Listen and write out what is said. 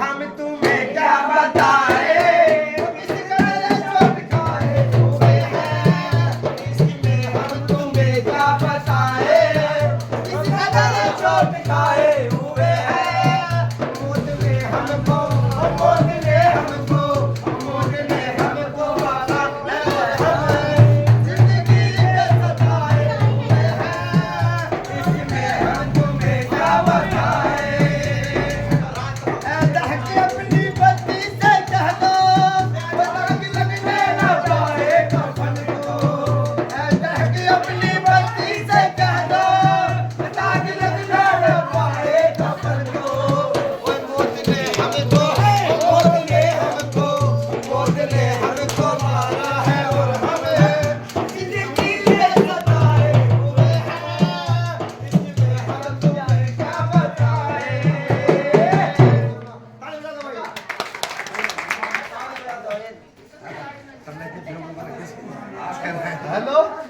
हम तुम्हें क्या बताए किस कदर चोट खाए हुए हैं इसमें हम तुम्हें क्या बताए किस कदर चोट खाए हुए हैं मौत ने हमको मारा है जिंदगी के सताए हुए हैं इसमें हम तुम्हें क्या बताए दहके अपनी बत्ती से कह दो दाग लगने न पाए कफन को दहके अपनी बत्ती से कह दो दाग लगने न पाए कफन को ओए मौत ने हमको मारा है और हमें जिंदगी के सताए हुए हैं इसमें हम तुम्हें क्या बताए हेलो